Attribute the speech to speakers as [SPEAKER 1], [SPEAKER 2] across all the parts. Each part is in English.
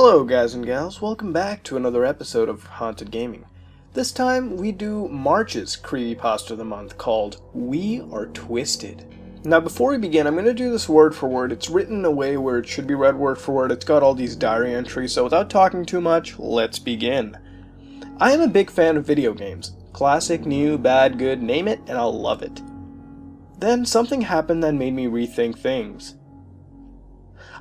[SPEAKER 1] Hello guys and gals, welcome back to another episode of Haunted Gaming. This time we do March's Creepypasta of the month called We Are Twisted. Now before we begin, I'm going to do this word for word. It's written in a way where it should be read word for word. It's got all these diary entries, so without talking too much, let's begin. I am a big fan of video games. Classic, new, bad, good, name it, and I'll love it. Then something happened that made me rethink things.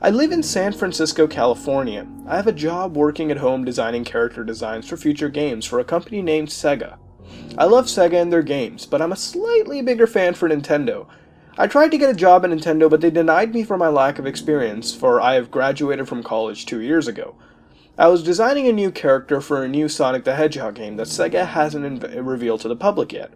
[SPEAKER 1] I live in San Francisco, California. I have a job working at home designing character designs for future games for a company named Sega. I love Sega and their games, but I'm a slightly bigger fan for Nintendo. I tried to get a job at Nintendo, but they denied me for my lack of experience, for I have graduated from college 2 years ago. I was designing a new character for a new Sonic the Hedgehog game that Sega hasn't revealed to the public yet,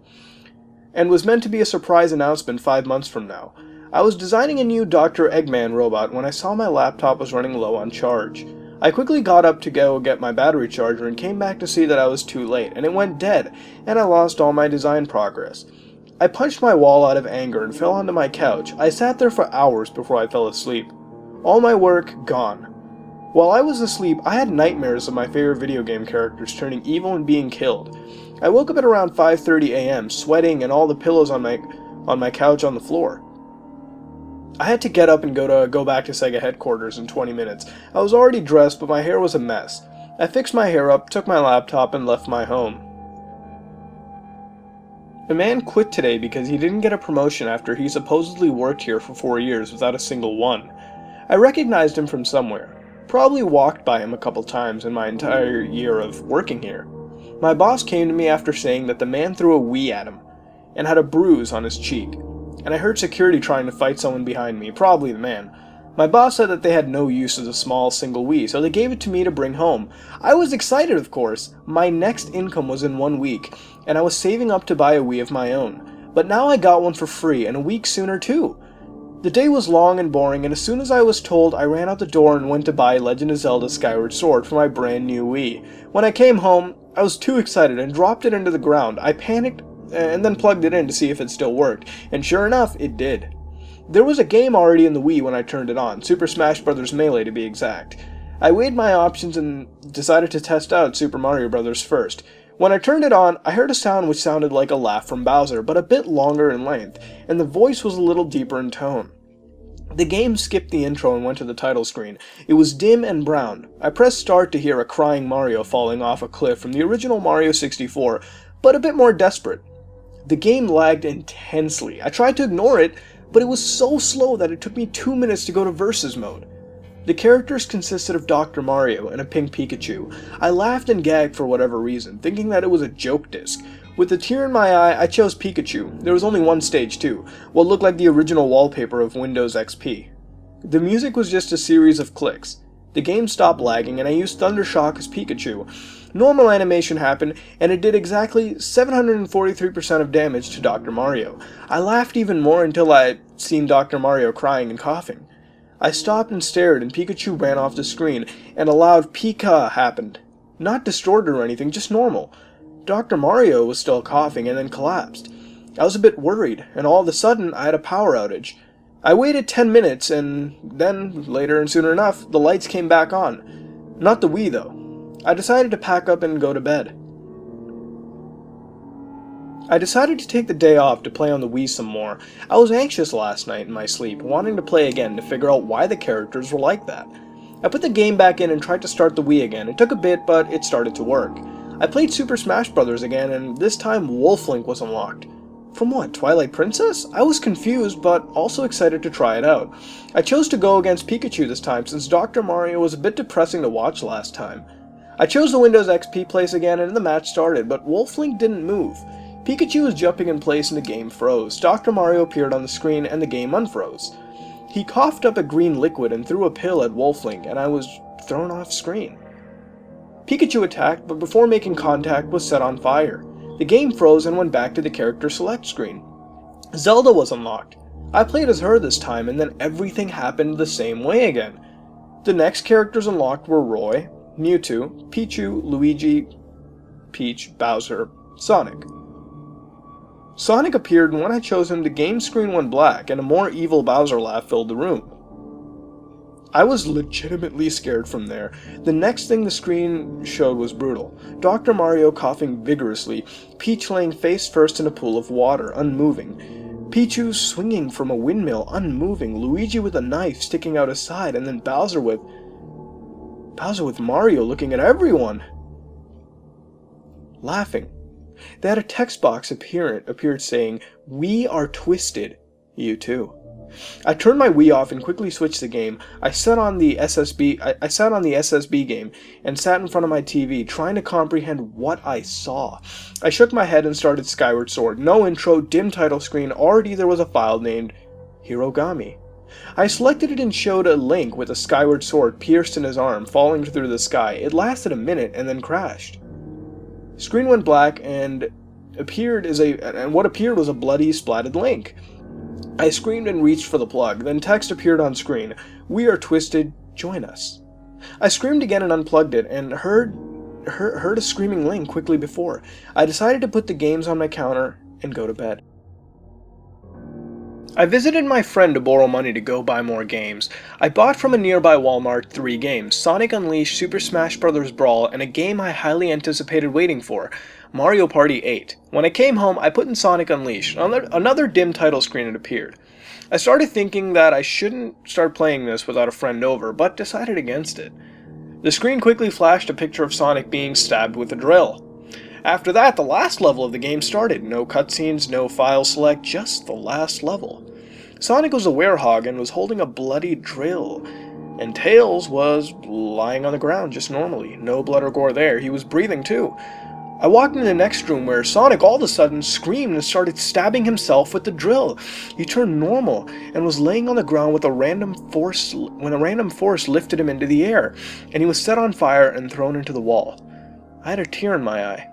[SPEAKER 1] and was meant to be a surprise announcement 5 months from now. I was designing a new Dr. Eggman robot when I saw my laptop was running low on charge. I quickly got up to go get my battery charger and came back to see that I was too late, and it went dead, and I lost all my design progress. I punched my wall out of anger and fell onto my couch. I sat there for hours before I fell asleep. All my work gone. While I was asleep, I had nightmares of my favorite video game characters turning evil and being killed. I woke up at around 5:30 a.m., sweating and all the pillows on my couch on the floor. I had to get up and go back to Sega headquarters in 20 minutes. I was already dressed, but my hair was a mess. I fixed my hair up, took my laptop, and left my home. A man quit today because he didn't get a promotion after he supposedly worked here for 4 years without a single one. I recognized him from somewhere. Probably walked by him a couple times in my entire year of working here. My boss came to me after saying that the man threw a Wii at him and had a bruise on his cheek. And I heard security trying to fight someone behind me, probably the man. My boss said that they had no use of the small single Wii, so they gave it to me to bring home. I was excited, of course. My next income was in 1 week, and I was saving up to buy a Wii of my own. But now I got one for free, and a week sooner too. The day was long and boring, and as soon as I was told, I ran out the door and went to buy Legend of Zelda Skyward Sword for my brand new Wii. When I came home, I was too excited and dropped it into the ground. I panicked and then plugged it in to see if it still worked, and sure enough, it did. There was a game already in the Wii when I turned it on, Super Smash Bros. Melee to be exact. I weighed my options and decided to test out Super Mario Bros. First. When I turned it on, I heard a sound which sounded like a laugh from Bowser, but a bit longer in length, and the voice was a little deeper in tone. The game skipped the intro and went to the title screen. It was dim and brown. I pressed start to hear a crying Mario falling off a cliff from the original Mario 64, but a bit more desperate. The game lagged intensely. I tried to ignore it, but it was so slow that it took me 2 minutes to go to Versus mode. The characters consisted of Dr. Mario and a pink Pikachu. I laughed and gagged for whatever reason, thinking that it was a joke disc. With a tear in my eye, I chose Pikachu. There was only one stage too, what looked like the original wallpaper of Windows XP. The music was just a series of clicks. The game stopped lagging and I used Thundershock as Pikachu. Normal animation happened, and it did exactly 743% of damage to Dr. Mario. I laughed even more until I'd seen Dr. Mario crying and coughing. I stopped and stared, and Pikachu ran off the screen, and a loud Pika happened. Not distorted or anything, just normal. Dr. Mario was still coughing and then collapsed. I was a bit worried, and all of a sudden I had a power outage. I waited 10 minutes, and then, later and sooner enough, the lights came back on. Not the Wii, though. I decided to pack up and go to bed. I decided to take the day off to play on the Wii some more. I was anxious last night in my sleep, wanting to play again to figure out why the characters were like that. I put the game back in and tried to start the Wii again. It took a bit, but it started to work. I played Super Smash Bros. Again, and this time Wolf Link was unlocked. From what, Twilight Princess? I was confused, but also excited to try it out. I chose to go against Pikachu this time, since Dr. Mario was a bit depressing to watch last time. I chose the Windows XP place again, and the match started, but Wolf Link didn't move. Pikachu was jumping in place and the game froze. Dr. Mario appeared on the screen and the game unfroze. He coughed up a green liquid and threw a pill at Wolf Link, and I was thrown off screen. Pikachu attacked, but before making contact was set on fire. The game froze and went back to the character select screen. Zelda was unlocked. I played as her this time, and then everything happened the same way again. The next characters unlocked were Roy, Mewtwo, Pichu, Luigi, Peach, Bowser, Sonic. Sonic appeared, and when I chose him, the game screen went black, and a more evil Bowser laugh filled the room. I was legitimately scared from there. The next thing the screen showed was brutal. Dr. Mario coughing vigorously, Peach laying face first in a pool of water, unmoving. Pichu swinging from a windmill, unmoving, Luigi with a knife sticking out his side, and then Bowser with Mario looking at everyone. Laughing. They had a text box appeared saying, "We are twisted. You too." I turned my Wii off and quickly switched the game. I sat on the SSB game and sat in front of my TV trying to comprehend what I saw. I shook my head and started Skyward Sword. No intro, dim title screen, already there was a file named Hirogami. I selected it and showed a Link with a Skyward Sword pierced in his arm, falling through the sky. It lasted a minute and then crashed. Screen went black and what appeared was a bloody, splatted Link. I screamed and reached for the plug. Then text appeared on screen. "We are twisted. Join us." I screamed again and unplugged it, and heard a screaming Link quickly before. I decided to put the games on my counter and go to bed. I visited my friend to borrow money to go buy more games. I bought from a nearby Walmart 3 games, Sonic Unleashed, Super Smash Bros. Brawl, and a game I highly anticipated waiting for, Mario Party 8. When I came home, I put in Sonic Unleashed. Another dim title screen had appeared. I started thinking that I shouldn't start playing this without a friend over, but decided against it. The screen quickly flashed a picture of Sonic being stabbed with a drill. After that, the last level of the game started. No cutscenes, no file select, just the last level. Sonic was a werehog and was holding a bloody drill, and Tails was lying on the ground just normally. No blood or gore there. He was breathing too. I walked into the next room where Sonic all of a sudden screamed and started stabbing himself with the drill. He turned normal and was laying on the ground with a random force lifted him into the air, and he was set on fire and thrown into the wall. I had a tear in my eye.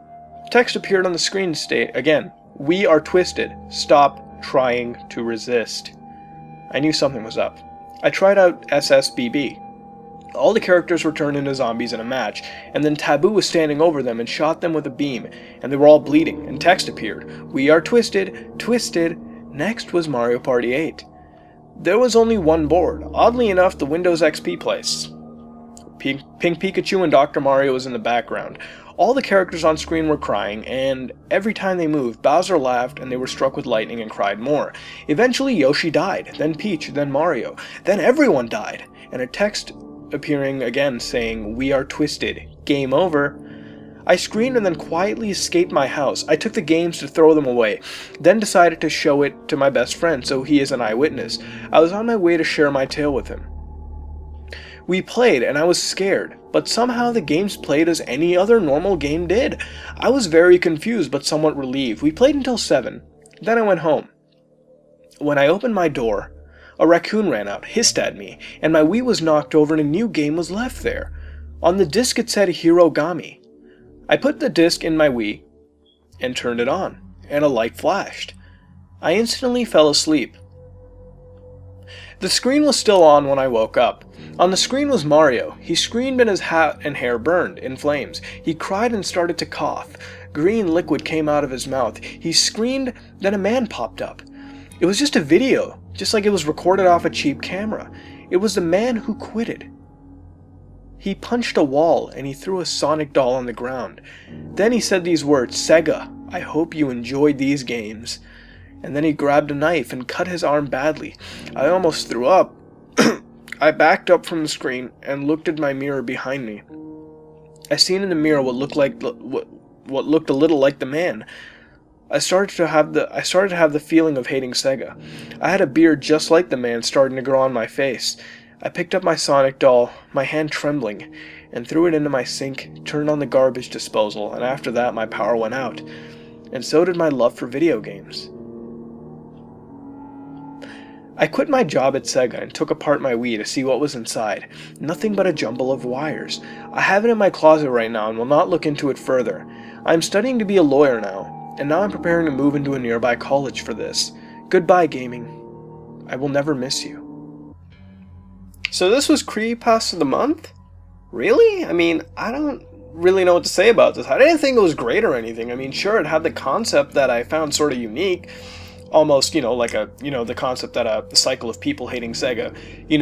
[SPEAKER 1] Text appeared on the screen again. "We are twisted. Stop trying to resist." I knew something was up. I tried out SSBB. All the characters were turned into zombies in a match, and then Taboo was standing over them and shot them with a beam, and they were all bleeding, and text appeared. "We are twisted, twisted." Next was Mario Party 8. There was only one board, oddly enough the Windows XP place. Pink Pikachu and Dr. Mario was in the background. All the characters on screen were crying, and every time they moved, Bowser laughed and they were struck with lightning and cried more. Eventually Yoshi died, then Peach, then Mario, then everyone died, and a text appearing again saying, "We are twisted. Game over." I screamed and then quietly escaped my house. I took the games to throw them away, then decided to show it to my best friend so he is an eyewitness. I was on my way to share my tale with him. We played, and I was scared, but somehow the games played as any other normal game did. I was very confused, but somewhat relieved. We played until 7. Then I went home. When I opened my door, a raccoon ran out, hissed at me, and my Wii was knocked over and a new game was left there. On the disc it said Hirogami. I put the disc in my Wii and turned it on, and a light flashed. I instantly fell asleep. The screen was still on when I woke up. On the screen was Mario. He screamed and his hat and hair burned in flames. He cried and started to cough. Green liquid came out of his mouth. He screamed, then a man popped up. It was just a video, just like it was recorded off a cheap camera. It was the man who quitted. He punched a wall and he threw a Sonic doll on the ground. Then he said these words, "Sega, I hope you enjoyed these games." And then he grabbed a knife and cut his arm badly. I almost threw up. I backed up from the screen and looked at my mirror behind me. I seen in the mirror what looked a little like the man. I started to have the feeling of hating Sega. I had a beard just like the man starting to grow on my face. I picked up my Sonic doll, my hand trembling, and threw it into my sink, turned on the garbage disposal, and after that my power went out. And so did my love for video games. I quit my job at Sega and took apart my Wii to see what was inside. Nothing but a jumble of wires. I have it in my closet right now and will not look into it further. I am studying to be a lawyer now, and now I'm preparing to move into a nearby college for this. Goodbye, gaming. I will never miss you. So this was Creepypasta of the month? Really? I mean, I don't really know what to say about this. I didn't think it was great or anything. I mean, sure, it had the concept that I found sort of unique. almost, like the concept that the cycle of people hating Sega,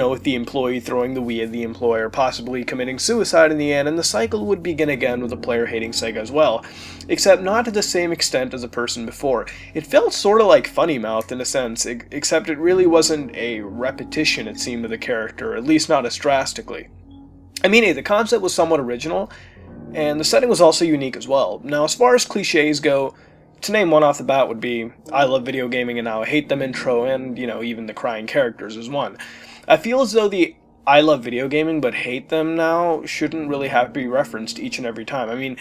[SPEAKER 1] with the employee throwing the Wii at the employer, possibly committing suicide in the end, and the cycle would begin again with the player hating Sega as well, except not to the same extent as the person before. It felt sort of like Funny Mouth in a sense, except it really wasn't a repetition, it seemed, of the character, at least not as drastically. I mean, hey, the concept was somewhat original, and the setting was also unique as well. Now, as far as cliches go, to name one off the bat would be I love video gaming and now I hate them intro, and, even the crying characters is one. I feel as though the I love video gaming but hate them now shouldn't really have to be referenced each and every time. I mean,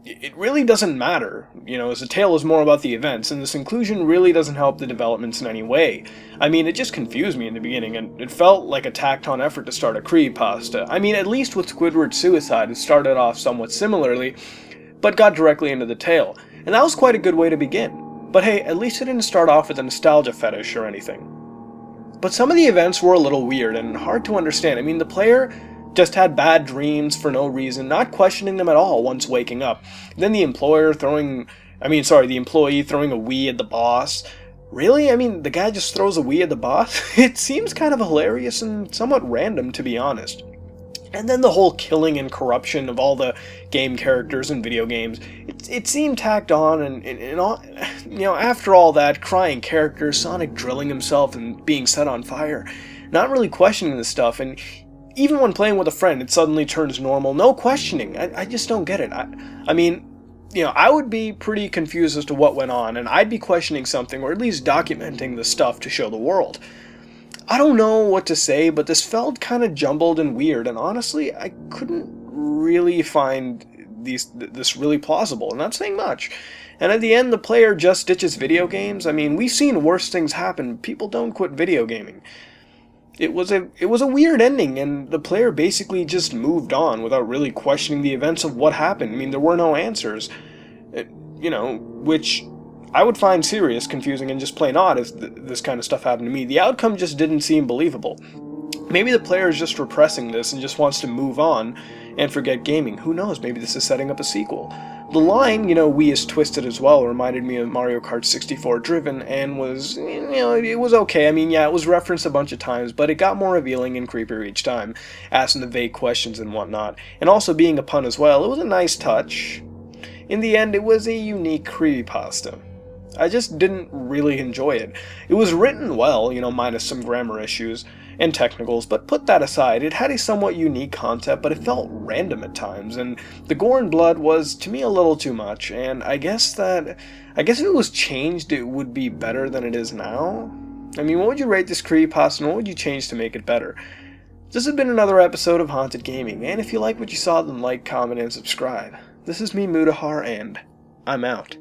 [SPEAKER 1] it really doesn't matter, as the tale is more about the events, and this inclusion really doesn't help the developments in any way. I mean, it just confused me in the beginning, and it felt like a tacked-on effort to start a creepypasta. I mean, at least with Squidward's suicide, it started off somewhat similarly, but got directly into the tale, and that was quite a good way to begin. But hey, at least it didn't start off with a nostalgia fetish or anything. But some of the events were a little weird and hard to understand. I mean, the player just had bad dreams for no reason, not questioning them at all once waking up. Then the employee throwing a Wii at the boss. Really? I mean, the guy just throws a Wii at the boss? It seems kind of hilarious and somewhat random, to be honest. And then the whole killing and corruption of all the game characters in video games, it seemed tacked on, and all, after all that, crying characters, Sonic drilling himself and being set on fire, not really questioning this stuff, and even when playing with a friend, it suddenly turns normal, no questioning. I just don't get it. I mean, I would be pretty confused as to what went on, and I'd be questioning something, or at least documenting the stuff to show the world. I don't know what to say, but this felt kind of jumbled and weird, and honestly, I couldn't really find this really plausible, and not saying much. And at the end, the player just ditches video games. I mean, we've seen worse things happen. People don't quit video gaming. It was a weird ending, and the player basically just moved on without really questioning the events of what happened. I mean, there were no answers, which I would find serious, confusing, and just plain odd if this kind of stuff happened to me. The outcome just didn't seem believable. Maybe the player is just repressing this and just wants to move on and forget gaming. Who knows? Maybe this is setting up a sequel. The line, Wii is twisted as well, reminded me of Mario Kart 64 Driven, and was, it was okay. I mean, yeah, it was referenced a bunch of times, but it got more revealing and creepier each time, asking the vague questions and whatnot, and also being a pun as well. It was a nice touch. In the end, it was a unique creepypasta. I just didn't really enjoy it. It was written well, minus some grammar issues and technicals, but put that aside, it had a somewhat unique concept, but it felt random at times, and the gore and blood was, to me, a little too much, and I guess if it was changed, it would be better than it is now? I mean, what would you rate this creepypasta, and what would you change to make it better? This has been another episode of Haunted Gaming, and if you like what you saw, then like, comment, and subscribe. This is me, Mudahar, and I'm out.